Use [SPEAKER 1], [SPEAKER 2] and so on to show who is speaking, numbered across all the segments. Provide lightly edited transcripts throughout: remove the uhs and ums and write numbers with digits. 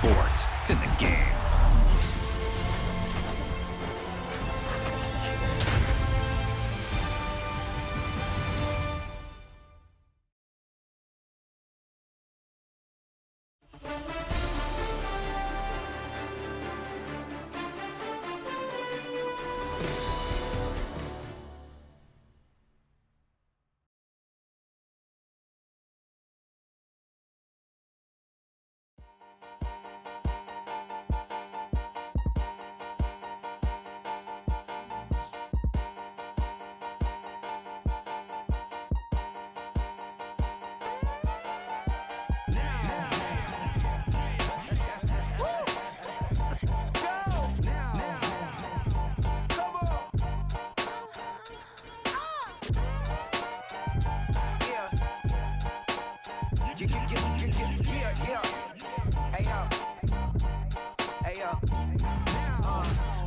[SPEAKER 1] sports. It's in the game.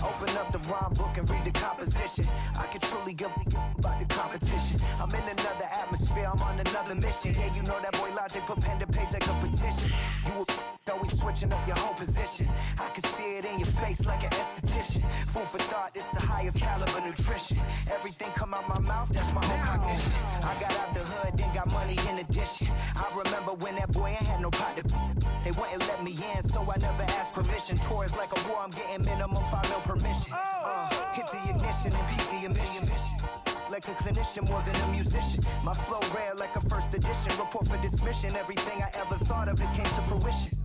[SPEAKER 2] Open up the rhyme book and read the composition. I can truly give about the competition. I'm in another atmosphere, I'm on another mission. Yeah, you know that boy Logic put pen to page like a petition. You always switching up your whole position. I can see it in your face like an esthetician. Food for thought, it's the highest caliber nutrition. Everything come out my mouth, that's my own cognition. I got out the hood, then got money in addition. I remember when that boy ain't had no pot to. They wouldn't let me in, so I never asked permission. Tours like a war, I'm getting minimum 5 mil permission. Hit the ignition and peak the emission. Like a clinician more than a musician. My flow rare like a first edition. Report for dismission. Everything I ever thought of, it came to fruition.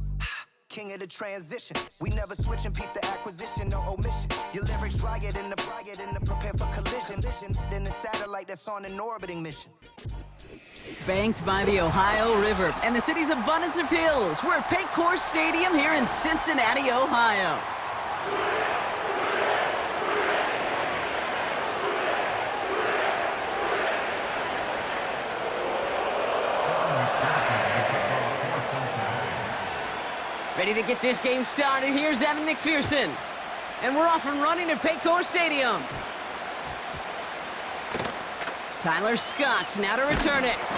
[SPEAKER 2] King of the transition. We never switch and peep the acquisition, no omission. Your lyrics dry it in the prepare for collision. Then the satellite that's on an orbiting mission.
[SPEAKER 3] Banked by the Ohio River and the city's abundance of hills, we're at Paycor Stadium here in Cincinnati, Ohio. Ready to get this game started, here's Evan McPherson. And we're off and running at Paycor Stadium. Tyler Scott now to return it.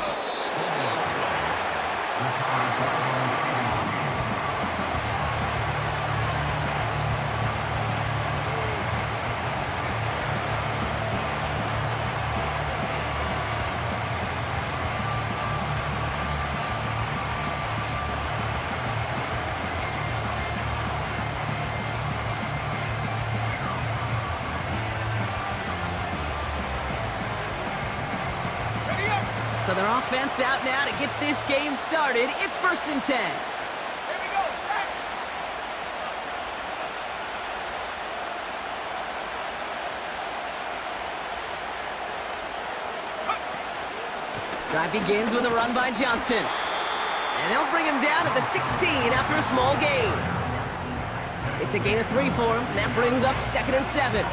[SPEAKER 3] So their offense out now to get this game started. It's 1st and 10.
[SPEAKER 4] Here we go, set.
[SPEAKER 3] Drive begins with a run by Johnson. And they'll bring him down at the 16 after a small gain. It's a gain of 3 for him, and that brings up 2nd and 7.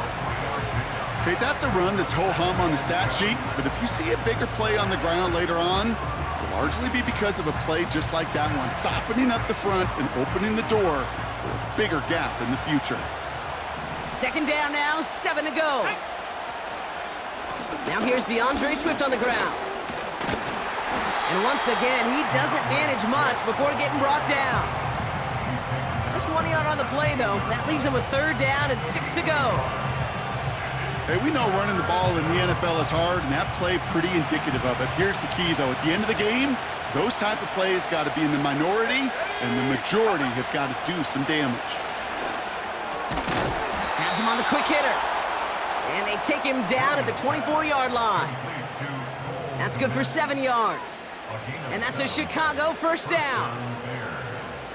[SPEAKER 5] Okay, that's a run that's ho-hum on the stat sheet, but if you see a bigger play on the ground later on, it'll largely be because of a play just like that one, softening up the front and opening the door for a bigger gap in the future.
[SPEAKER 3] 2nd down now, 7 to go. Now here's DeAndre Swift on the ground. And once again, he doesn't manage much before getting brought down. Just 1 yard on the play, though. That leaves him with 3rd down and 6 to go.
[SPEAKER 5] Hey, we know running the ball in the NFL is hard, and that play pretty indicative of it. Here's the key, though. At the end of the game, those type of plays got to be in the minority, and the majority have got to do some damage.
[SPEAKER 3] Has him on the quick hitter. And they take him down at the 24-yard line. That's good for 7 yards. And that's a Chicago 1st down.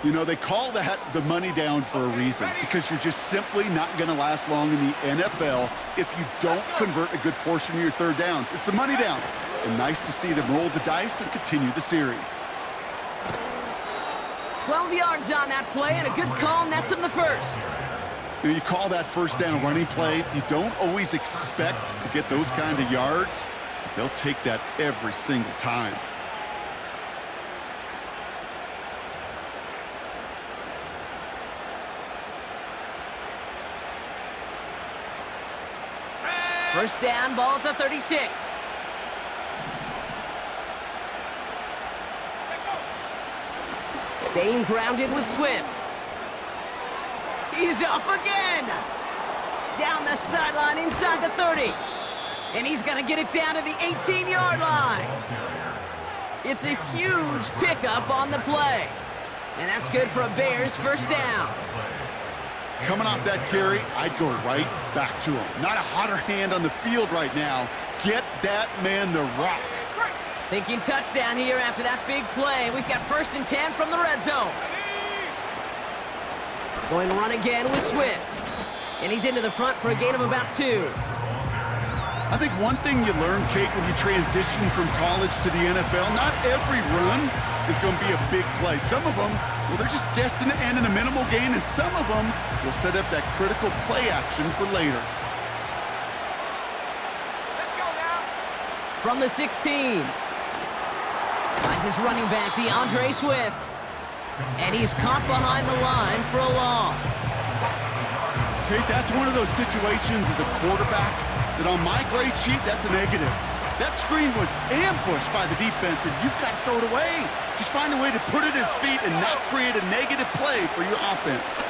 [SPEAKER 5] You know, they call that the money down for a reason, because you're just simply not going to last long in the NFL if you don't convert a good portion of your 3rd downs. It's the money down. And nice to see them roll the dice and continue the series.
[SPEAKER 3] 12 yards on that play, and a good call nets him the 1st.
[SPEAKER 5] You call that 1st down running play. You don't always expect to get those kind of yards, but they'll take that every single time.
[SPEAKER 3] First down, ball at the 36. Staying grounded with Swift. He's off again. Down the sideline inside the 30. And he's going to get it down to the 18-yard line. It's a huge pickup on the play. And that's good for a Bears first down.
[SPEAKER 5] Coming off that carry, I'd go right back to him. Not a hotter hand on the field right now. Get that man the rock.
[SPEAKER 3] Thinking touchdown here after that big play. We've got 1st and 10 from the red zone. Going to run again with Swift. And he's into the front for a gain of about 2.
[SPEAKER 5] I think one thing you learn, Kate, when you transition from college to the NFL, not every run is going to be a big play. Some of them, well, they're just destined to end in a minimal gain, and some of them will set up that critical play action for later.
[SPEAKER 4] Let's go now.
[SPEAKER 3] From the 16. Finds his running back, DeAndre Swift. And he's caught behind the line for a loss.
[SPEAKER 5] Kate, that's one of those situations as a quarterback that on my grade sheet, that's a negative. That screen was ambushed by the defense, and you've got to throw it away. Just find a way to put it at his feet and not create a negative play for your offense.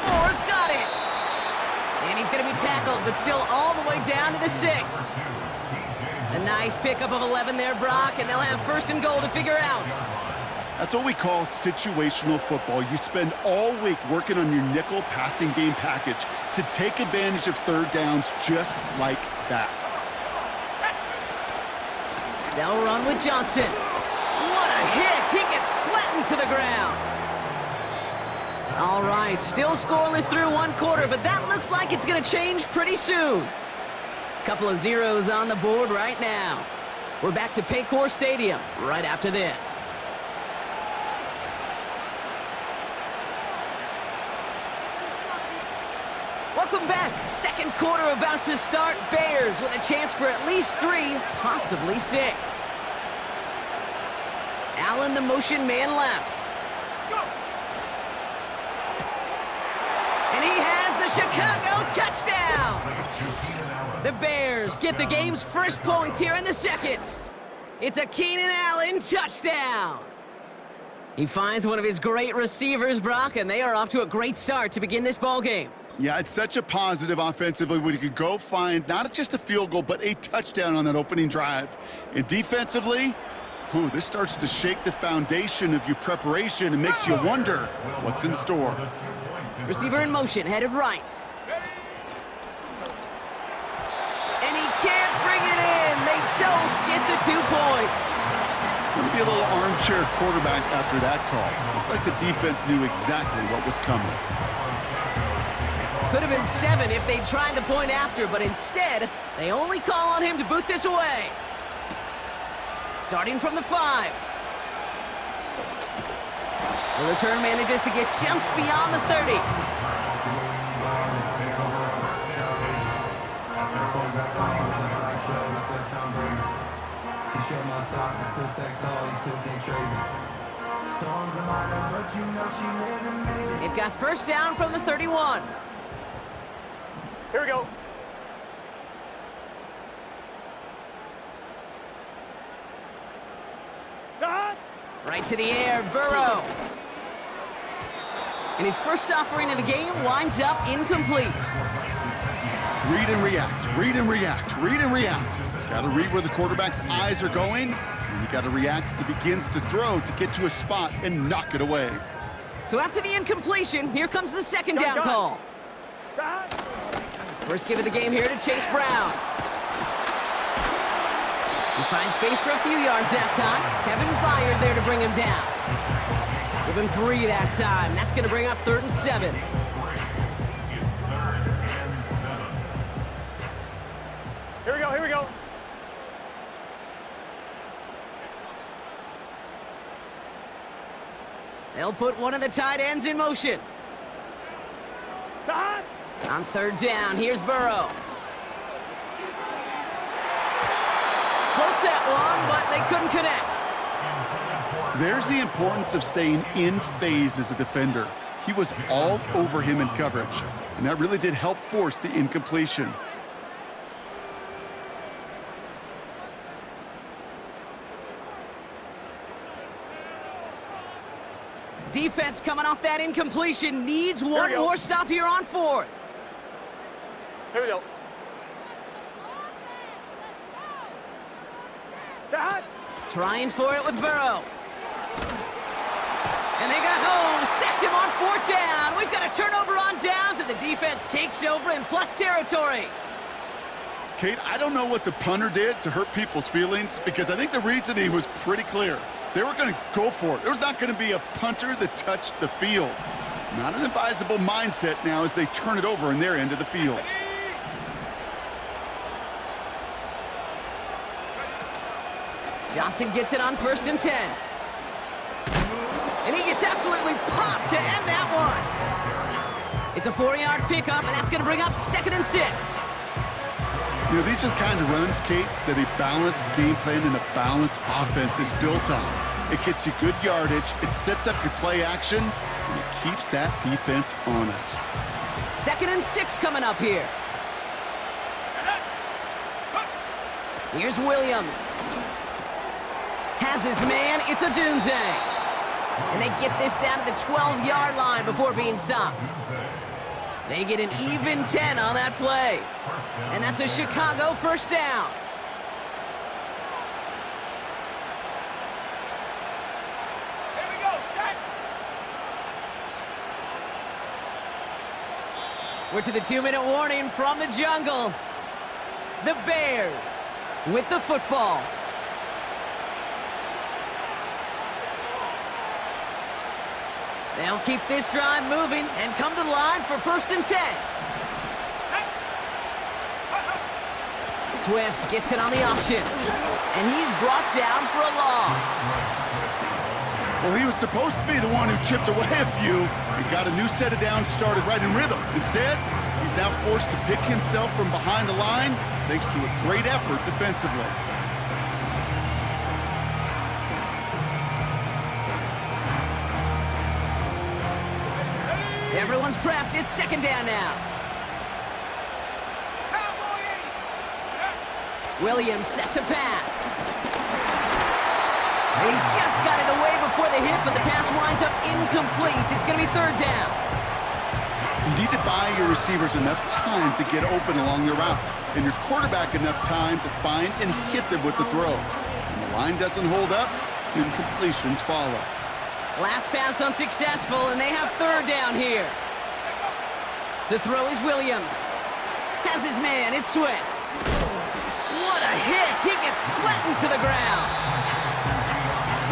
[SPEAKER 3] Moore's got it. And he's going to be tackled, but still all the way down to the 6. A nice pickup of 11 there, Brock, and they'll have 1st and goal to figure out.
[SPEAKER 5] That's what we call situational football. You spend all week working on your nickel passing game package to take advantage of 3rd downs just like that.
[SPEAKER 3] They'll run with Johnson. What a hit! He gets flattened to the ground. All right, still scoreless through 1 quarter, but that looks like it's going to change pretty soon. Couple of zeros on the board right now. We're back to Paycor Stadium right after this. Welcome back. 2nd quarter about to start. Bears with a chance for at least 3, possibly 6. Allen, the motion man left. And he has the Chicago touchdown. The Bears get the game's first points here in the 2nd. It's a Keenan Allen touchdown. He finds one of his great receivers, Brock, and they are off to a great start to begin this ballgame.
[SPEAKER 5] Yeah, it's such a positive offensively when you could go find not just a field goal, but a touchdown on that opening drive. And defensively, this starts to shake the foundation of your preparation and makes you wonder what's in store.
[SPEAKER 3] Receiver in motion, headed right. And he can't bring it in. They don't get the 2 points.
[SPEAKER 5] Going to be a little armchair quarterback after that call. Looked like the defense knew exactly what was coming.
[SPEAKER 3] Could have been 7 if they'd tried the point after, but instead, they only call on him to boot this away. Starting from the 5. The return manages to get just beyond the 30. They've got 1st down from the 31.
[SPEAKER 4] Here we go.
[SPEAKER 3] Right to the air, Burrow. And his first offering of the game winds up incomplete.
[SPEAKER 5] Read and react, read and react, read and react. Got to read where the quarterback's eyes are going, and you got to react as he begins to throw to get to a spot and knock it away.
[SPEAKER 3] So after the incompletion, here comes the 2nd down call. First give of the game here to Chase Brown. He finds space for a few yards that time. Kevin Byard there to bring him down. Give him 3 that time. That's going to bring up 3rd and 7.
[SPEAKER 4] Here we go, here we go.
[SPEAKER 3] They'll put one of the tight ends in motion. On 3rd down, here's Burrow. Floats that one, but they couldn't connect.
[SPEAKER 5] There's the importance of staying in phase as a defender. He was all over him in coverage, and that really did help force the incompletion.
[SPEAKER 3] Defense coming off that incompletion needs one more stop here on 4th.
[SPEAKER 4] Here we go. Dad.
[SPEAKER 3] Trying for it with Burrow. And they got home, sacked him on 4th down. We've got a turnover on downs, and the defense takes over in plus territory.
[SPEAKER 5] Kate, I don't know what the punter did to hurt people's feelings, because I think the reasoning was pretty clear. They were going to go for it. There's not going to be a punter that touched the field. Not an advisable mindset now as they turn it over in their end of the field.
[SPEAKER 3] Johnson gets it on 1st and 10. And he gets absolutely popped to end that one. It's a 4-yard pickup, and that's going to bring up 2nd and 6.
[SPEAKER 5] You know, these are the kind of runs, Kate, that a balanced game plan and a balanced offense is built on. It gets you good yardage, it sets up your play action, and it keeps that defense honest.
[SPEAKER 3] 2nd and 6 coming up here. Here's Williams. Has his man, it's a Dunze. And they get this down to the 12-yard line before being stopped. They get an even 10 on that play. And that's a Chicago 1st down.
[SPEAKER 4] Here we go, set.
[SPEAKER 3] We're to the 2-minute warning from the jungle. The Bears with the football. They'll keep this drive moving and come to the line for 1st and 10. Swift gets it on the option, and he's brought down for a loss.
[SPEAKER 5] Well, he was supposed to be the one who chipped away a few and got a new set of downs started right in rhythm. Instead, he's now forced to pick himself from behind the line thanks to a great effort defensively.
[SPEAKER 3] Everyone's prepped. It's 2nd down now. Williams set to pass. And he just got it away before the hit, but the pass winds up incomplete. It's going to be 3rd down.
[SPEAKER 5] You need to buy your receivers enough time to get open along the route, and your quarterback enough time to find and hit them with the throw. When the line doesn't hold up, incompletions follow.
[SPEAKER 3] Last pass unsuccessful, and they have 3rd down here. To throw is Williams. Has his man, it's Swift. What a hit! He gets flattened to the ground.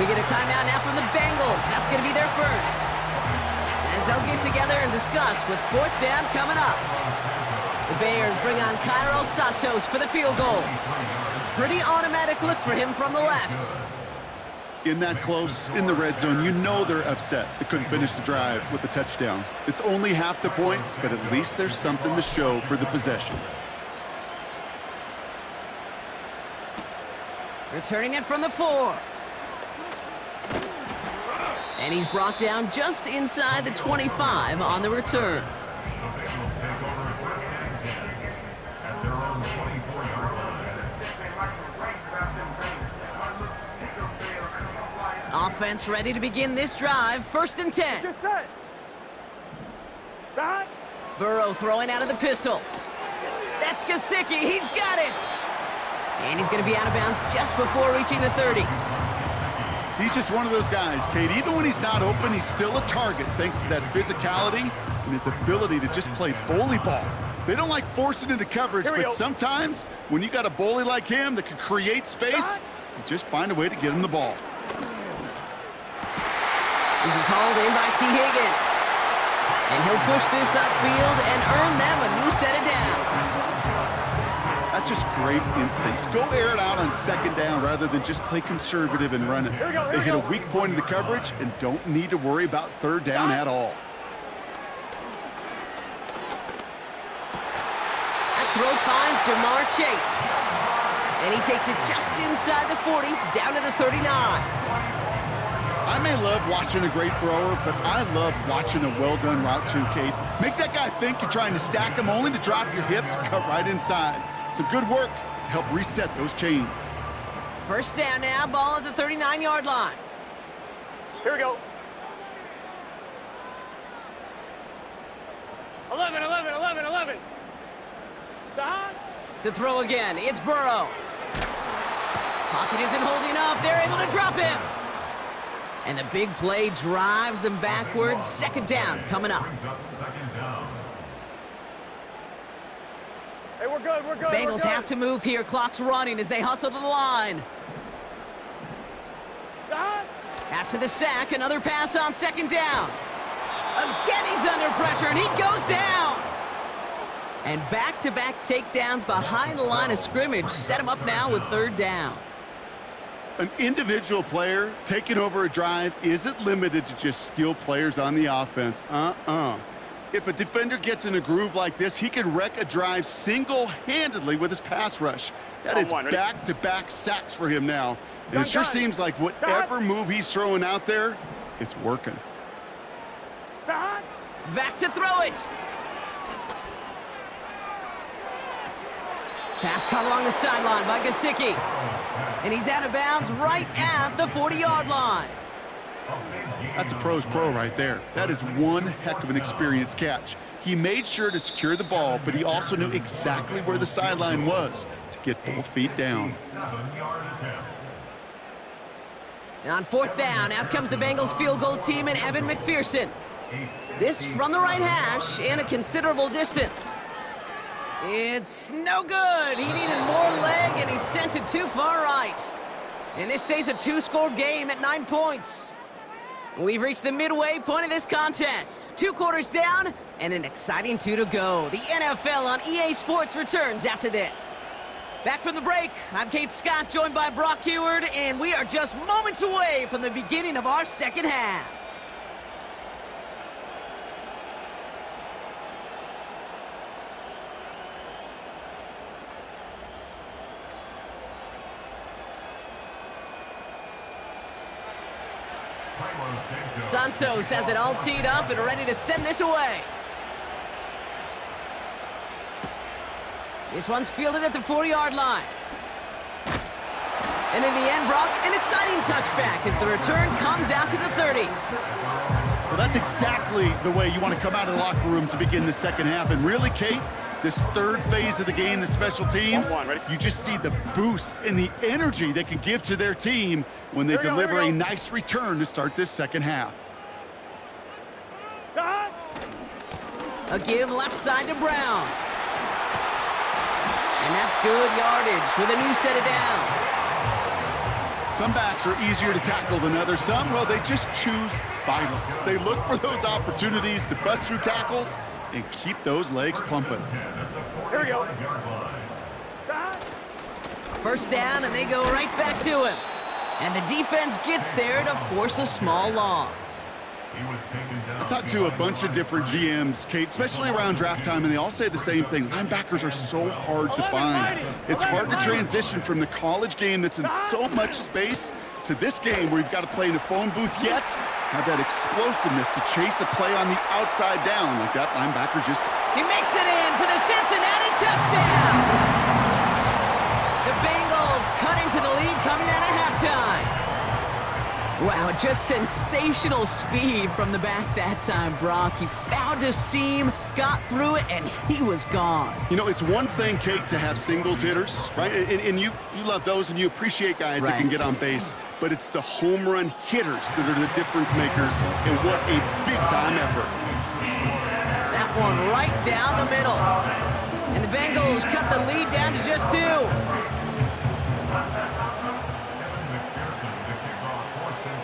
[SPEAKER 3] We get a timeout now from the Bengals. That's going to be their first. As they'll get together and discuss with 4th down coming up. The Bears bring on Cairo Santos for the field goal. A pretty automatic look for him from the left.
[SPEAKER 5] In that close, in the red zone, you know they're upset they couldn't finish the drive with the touchdown. It's only half the points, but at least there's something to show for the possession.
[SPEAKER 3] Returning it from the 4. And he's brought down just inside the 25 on the return. Offense ready to begin this drive. 1st and 10.
[SPEAKER 4] Just set. Set.
[SPEAKER 3] Burrow throwing out of the pistol. That's Gesicki. He's got it. And he's going to be out of bounds just before reaching the 30.
[SPEAKER 5] He's just one of those guys, Kate. Even when he's not open, he's still a target thanks to that physicality and his ability to just play bully ball. They don't like forcing into coverage, but sometimes when you got a bully like him that can create space, you just find a way to get him the ball.
[SPEAKER 3] This is hauled in by T. Higgins. And he'll push this upfield and earn them a new set of downs.
[SPEAKER 5] That's just great instincts. Go air it out on 2nd down rather than just play conservative and run it. They hit a weak point in the coverage and don't need to worry about 3rd down at all.
[SPEAKER 3] That throw finds Jamar Chase. And he takes it just inside the 40, down to the 39.
[SPEAKER 5] I may love watching a great thrower, but I love watching a well-done route too, Kate. Make that guy think you're trying to stack him only to drop your hips, cut right inside. Some good work to help reset those chains.
[SPEAKER 3] 1st down now, ball at the 39-yard line.
[SPEAKER 4] Here we go. 11, 11, 11, 11. Dada.
[SPEAKER 3] To throw again, it's Burrow. Pocket isn't holding up. They're able to drop him. And the big play drives them backwards. Second down coming up.
[SPEAKER 4] Hey, we're good, we're good.
[SPEAKER 3] Bengals have to move here. Clock's running as they hustle to the line.
[SPEAKER 4] Dada.
[SPEAKER 3] After the sack, another pass on second down. Again, he's under pressure, and he goes down. And back-to-back takedowns behind the line of scrimmage set him up now with third down.
[SPEAKER 5] An individual player taking over a drive isn't limited to just skilled players on the offense. If a defender gets in a groove like this, he can wreck a drive single-handedly with his pass rush. That is back-to-back sacks for him now. And it sure seems like whatever move he's throwing out there, it's working.
[SPEAKER 3] Back to throw it. Pass caught along the sideline by Gesicki. And he's out of bounds right at the 40-yard line.
[SPEAKER 5] That's a pro's pro right there. That is one heck of an experienced catch. He made sure to secure the ball, but he also knew exactly where the sideline was to get both feet down.
[SPEAKER 3] And on fourth down, out comes the Bengals field goal team and Evan McPherson. This from the right hash and a considerable distance. It's no good. He needed more leg, and he sent it too far right. And this stays a two-score game at 9 points. We've reached the midway point of this contest. 2 quarters down and an exciting 2 to go. The NFL on EA Sports returns after this. Back from the break, I'm Kate Scott, joined by Brock Heward, and we are just moments away from the beginning of our second half. Santos has it all teed up and ready to send this away. This one's fielded at the 40-yard line. And in the end, Brock, an exciting touchback as the return comes out to the 30.
[SPEAKER 5] Well, that's exactly the way you want to come out of the locker room to begin the second half. And really, Kate, this third phase of the game, the special teams, you just see the boost and the energy they can give to their team when they deliver a nice return to start this second half.
[SPEAKER 3] A give left side to Brown. And that's good yardage with a new set of downs.
[SPEAKER 5] Some backs are easier to tackle than others. Some, well, they just choose violence. They look for those opportunities to bust through tackles and keep those legs pumping.
[SPEAKER 4] Here we go.
[SPEAKER 3] First down, and they go right back to him. And the defense gets there to force a small loss.
[SPEAKER 5] I talked to a bunch of different GMs, Kate, especially around draft time, and they all say the same thing. Linebackers are so hard to find. It's hard to transition from the college game that's in so much space to this game where you've got to play in a phone booth, yet have that explosiveness to chase a play on the outside down like that linebacker just...
[SPEAKER 3] He makes it in for the Cincinnati touchdown! The Bengals cut into the lead coming out of halftime. Wow, just sensational speed from the back that time, Brock. He found a seam, got through it, and he was gone.
[SPEAKER 5] You know, it's one thing, Kate, to have singles hitters, right? And you love those, and you appreciate guys that can get on base. But it's the home run hitters that are the difference makers, and what a big-time effort.
[SPEAKER 3] That one right down the middle. And the Bengals cut the lead down to just 2.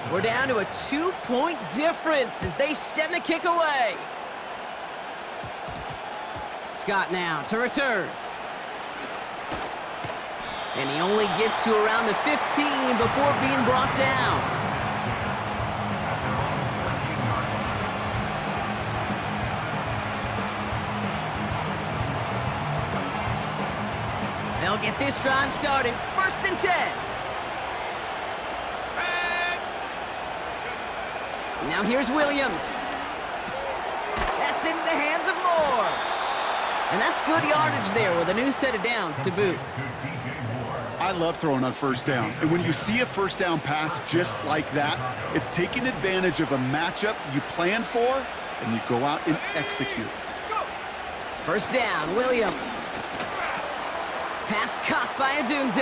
[SPEAKER 3] We're down to a 2-point difference as they send the kick away. Scott now to return. And he only gets to around the 15 before being brought down. They'll get this drive started. 1st and 10. Now here's Williams. That's into the hands of Moore. And that's good yardage there with a new set of downs to boot.
[SPEAKER 5] I love throwing on first down. And when you see a first down pass just like that, it's taking advantage of a matchup you planned for, and you go out and execute.
[SPEAKER 3] First down, Williams. Pass caught by Adunze.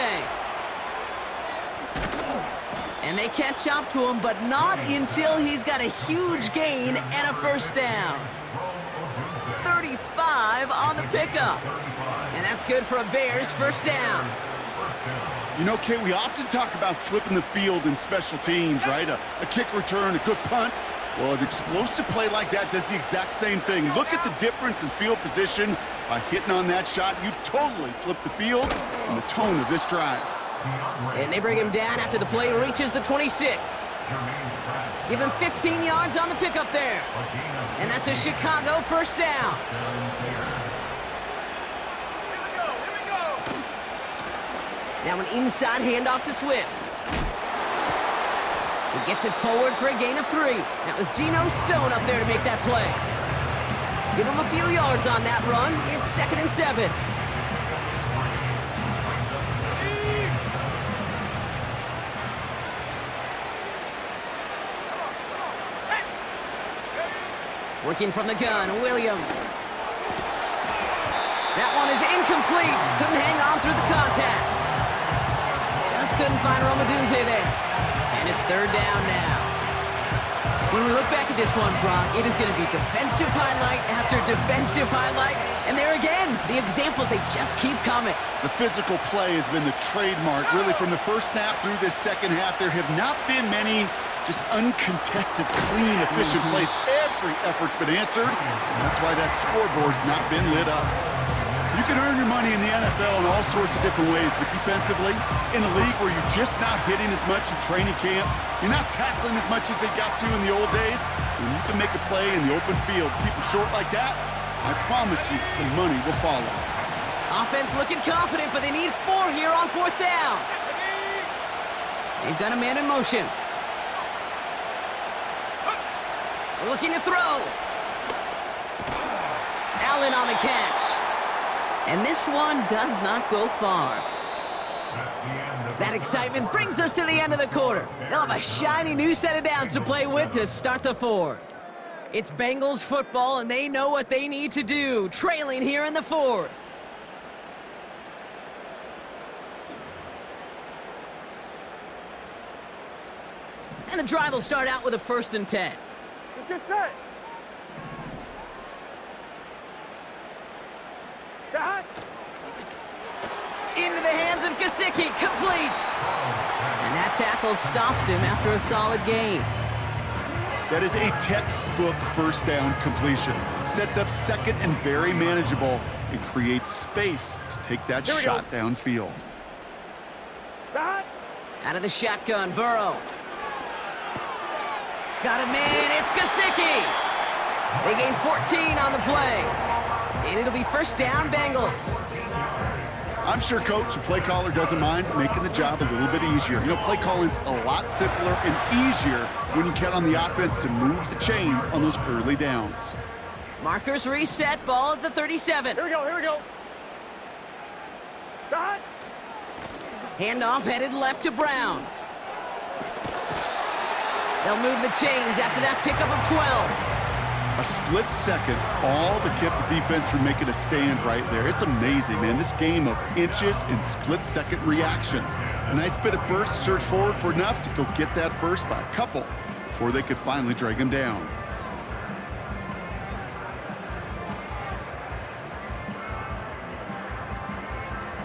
[SPEAKER 3] And they catch up to him, but not until he's got a huge gain and a first down. 35 on the pickup. And that's good for a Bears first down.
[SPEAKER 5] You know, Kate, we often talk about flipping the field in special teams, right? A kick return, a good punt. Well, an explosive play like that does the exact same thing. Look at the difference in field position. By hitting on that shot, you've totally flipped the field and the tone of this drive.
[SPEAKER 3] And they bring him down after the play reaches the 26. Give him 15 yards on the pickup there. And that's a Chicago first down. Now an inside handoff to Swift. He gets it forward for a gain of 3. That was Geno Stone up there to make that play. Give him a few yards on that run. It's 2nd and 7. Working from the gun, Williams. That one is incomplete. Couldn't hang on through the contact. Just couldn't find Romadunze there. And it's 3rd down now. When we look back at this one, Brock, it is going to be defensive highlight after defensive highlight. And there again, the examples, they just keep coming.
[SPEAKER 5] The physical play has been the trademark. Really, from the first snap through this second half, there have not been many just uncontested, clean, efficient plays. Every effort's been answered. That's why that scoreboard's not been lit up. You can earn your money in the NFL in all sorts of different ways, but defensively, in a league where you're just not hitting as much in training camp, you're not tackling as much as they got to in the old days, when you can make a play in the open field, keep them short like that, I promise you some money will follow.
[SPEAKER 3] Offense looking confident, but they need 4 here on 4th down. They've got a man in motion. Looking to throw. Allen on the catch. And this one does not go far. That excitement brings us to the end of the quarter. They'll have a shiny new set of downs to play with to start the 4th. It's Bengals football, and they know what they need to do, trailing here in the 4th. And the drive will start out with a 1st and 10.
[SPEAKER 4] Let's get set. Dad.
[SPEAKER 3] Into the hands of Gesicki, complete. And that tackle stops him after a solid gain.
[SPEAKER 5] That is a textbook first down completion. Sets up 2nd and very manageable and creates space to take that shot downfield.
[SPEAKER 4] Dad.
[SPEAKER 3] Out of the shotgun, Burrow. Got a man, it's Gesicki. They gain 14 on the play. And it'll be first down, Bengals.
[SPEAKER 5] I'm sure Coach, the play caller, doesn't mind making the job a little bit easier. You know, play calling's a lot simpler and easier when you count on the offense to move the chains on those early downs.
[SPEAKER 3] Markers reset, ball at the 37.
[SPEAKER 4] Here we go, here we go. Dad.
[SPEAKER 3] Handoff headed left to Brown. They'll move the chains after that pickup of 12.
[SPEAKER 5] A split second, all that kept the defense from making a stand right there. It's amazing, man. This game of inches and split-second reactions. A nice bit of burst, surge forward for enough to go get that first by a couple before they could finally drag him down.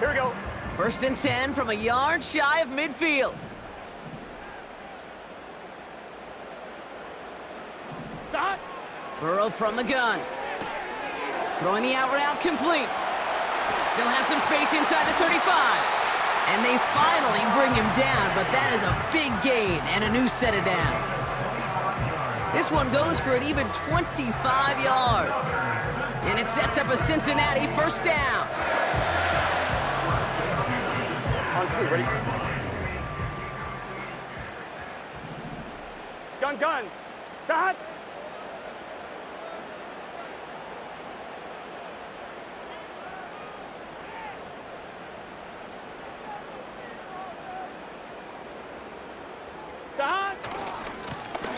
[SPEAKER 4] Here we go.
[SPEAKER 3] 1st and 10 from a yard shy of midfield.
[SPEAKER 4] Dad.
[SPEAKER 3] Burrow from the gun. Throwing the out route complete. Still has some space inside the 35. And they finally bring him down, but that is a big gain and a new set of downs. This one goes for an even 25 yards. And it sets up a Cincinnati first down.
[SPEAKER 4] On 2, ready? Gun. Dad.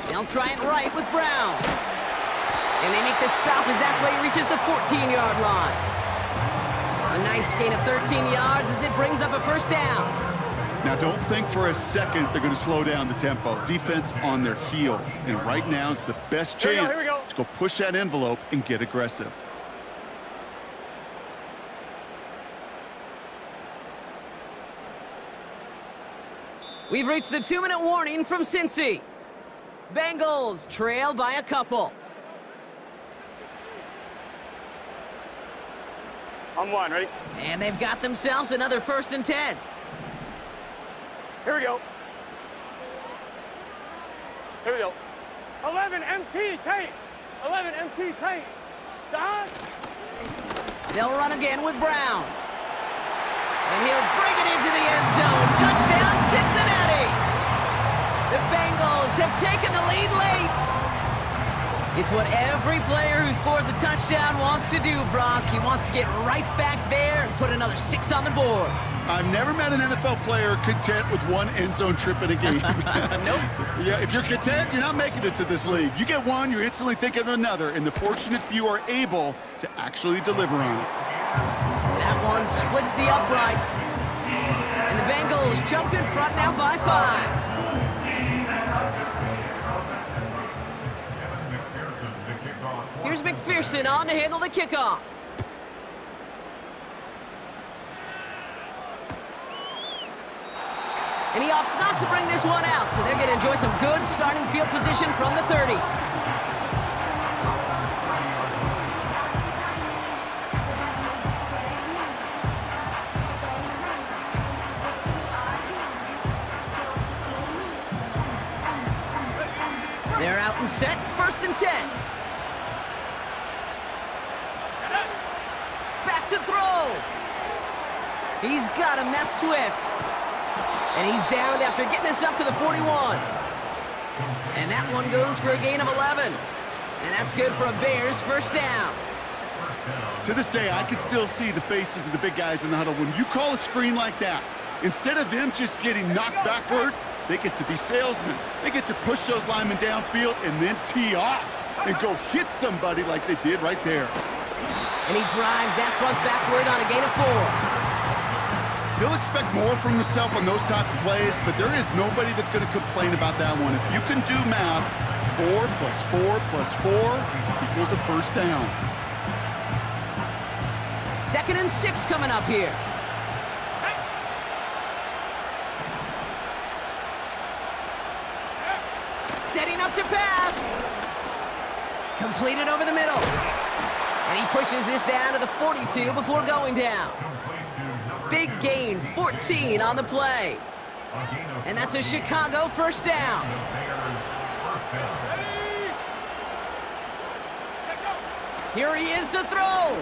[SPEAKER 3] They'll try it right with Brown. And they make the stop as that play reaches the 14-yard line. A nice gain of 13 yards as it brings up a first down.
[SPEAKER 5] Now, don't think for a second they're going to slow down the tempo. Defense on their heels. And right now is the best chance to go push that envelope and get aggressive.
[SPEAKER 3] We've reached the 2-minute warning from Cincy. Bengals trail by a couple.
[SPEAKER 4] On one, ready?
[SPEAKER 3] And they've got themselves another 1st and 10.
[SPEAKER 4] Here we go. Here we go. 11 MT tape. 11 MT tape. Dada.
[SPEAKER 3] They'll run again with Brown. And he'll bring it into the end zone. Touchdown, Cincinnati! The Bengals have taken the lead late. It's what every player who scores a touchdown wants to do, Brock. He wants to get right back there and put another 6 on the board.
[SPEAKER 5] I've never met an NFL player content with one end zone trip in a game.
[SPEAKER 3] Nope.
[SPEAKER 5] Yeah, if you're content, you're not making it to this league. You get one, you're instantly thinking of another, and the fortunate few are able to actually deliver on it.
[SPEAKER 3] That one splits the uprights. And the Bengals jump in front now by 5. Here's McPherson on to handle the kickoff. And he opts not to bring this one out, so they're going to enjoy some good starting field position from the 30. They're out and set, 1st and 10. Back to throw. He's got him, that's Swift. And he's down after getting this up to the 41. And that one goes for a gain of 11. And that's good for a Bears 1st down.
[SPEAKER 5] To this day, I can still see the faces of the big guys in the huddle. When you call a screen like that, instead of them just getting knocked backwards, they get to be salesmen. They get to push those linemen downfield and then tee off and go hit somebody like they did right there.
[SPEAKER 3] And he drives that front backward on a gain of 4.
[SPEAKER 5] He'll expect more from himself on those type of plays, but there is nobody that's going to complain about that one. If you can do math, 4 plus 4 plus 4 equals a 1st down.
[SPEAKER 3] 2nd and 6 coming up here. Setting up to pass. Completed over the middle. And he pushes this down to the 42 before going down. Big gain, 14 on the play. And that's a Chicago 1st down. Here he is to throw.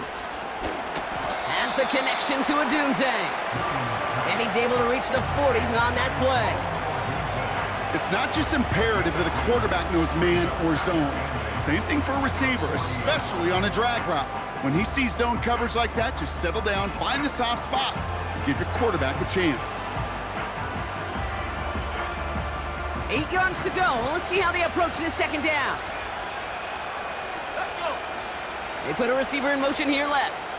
[SPEAKER 3] Has the connection to Odunze. And he's able to reach the 40 on that play.
[SPEAKER 5] It's not just imperative that a quarterback knows man or zone. Same thing for a receiver, especially on a drag route. When he sees zone coverage like that, just settle down, find the soft spot, and give your quarterback a chance.
[SPEAKER 3] 8 yards to go. Let's see how they approach this 2nd down. They put a receiver in motion here left.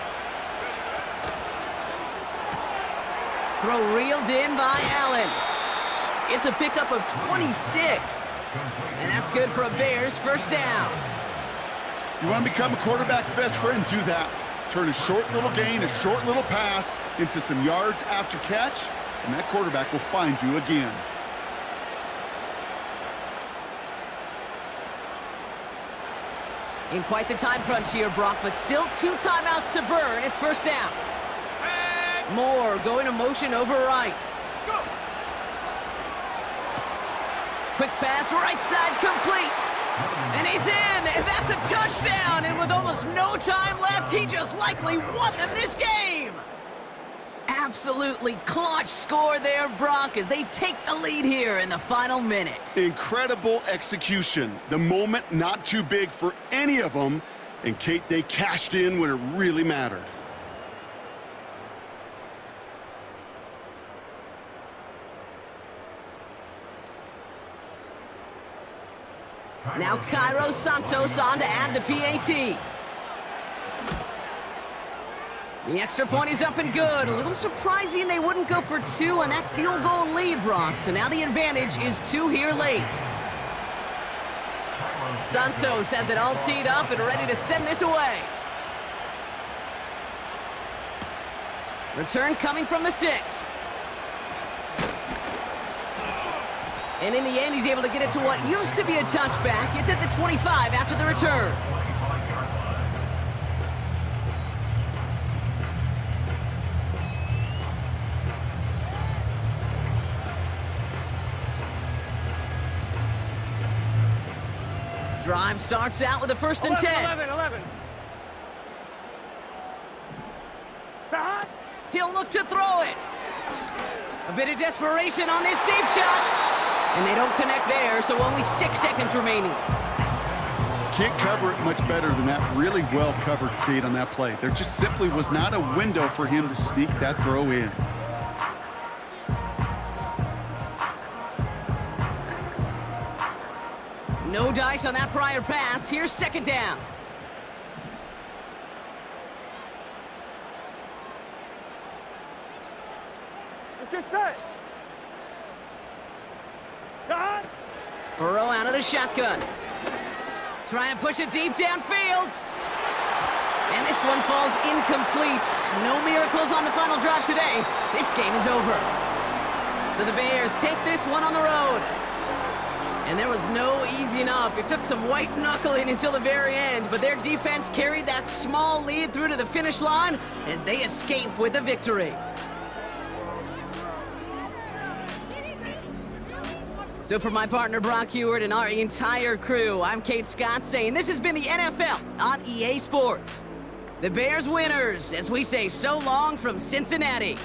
[SPEAKER 3] Throw reeled in by Allen. It's a pickup of 26. And that's good for a Bears 1st down.
[SPEAKER 5] You want to become a quarterback's best friend, do that. Turn a short little gain, a short little pass into some yards after catch, and that quarterback will find you again.
[SPEAKER 3] In quite the time crunch here, Brock, but still 2 timeouts to burn. It's 1st down. Moore going to motion over right. Quick pass, right side complete. And he's in, and that's a touchdown. And with almost no time left, he just likely won them this game. Absolutely clutch score there, Brock, as they take the lead here in the final minute.
[SPEAKER 5] Incredible execution. The moment not too big for any of them. And Kate, they cashed in when it really mattered.
[SPEAKER 3] Now Cairo Santos on to add the PAT. The extra point is up and good. A little surprising they wouldn't go for two on that field goal lead, Brock. So now the advantage is 2 here late. Santos has it all teed up and ready to send this away. Return coming from the 6. And in the end, he's able to get it to what used to be a touchback. It's at the 25 after the return. Drive starts out with a 1st and 10.
[SPEAKER 4] 11.
[SPEAKER 3] He'll look to throw it. A bit of desperation on this deep shot. And they don't connect there, so only 6 seconds remaining.
[SPEAKER 5] Can't cover it much better than that. Really well covered, Kate, on that play. There just simply was not a window for him to sneak that throw in.
[SPEAKER 3] No dice on that prior pass. Here's 2nd down.
[SPEAKER 4] Let's get set. God.
[SPEAKER 3] Burrow out of the shotgun. Trying to push it deep downfield. And this one falls incomplete. No miracles on the final drive today. This game is over. So the Bears take this one on the road. And there was no easing up. It took some white knuckling until the very end, but their defense carried that small lead through to the finish line as they escape with a victory. So for my partner Brock Heward and our entire crew, I'm Kate Scott saying this has been the NFL on EA Sports. The Bears winners as we say so long from Cincinnati.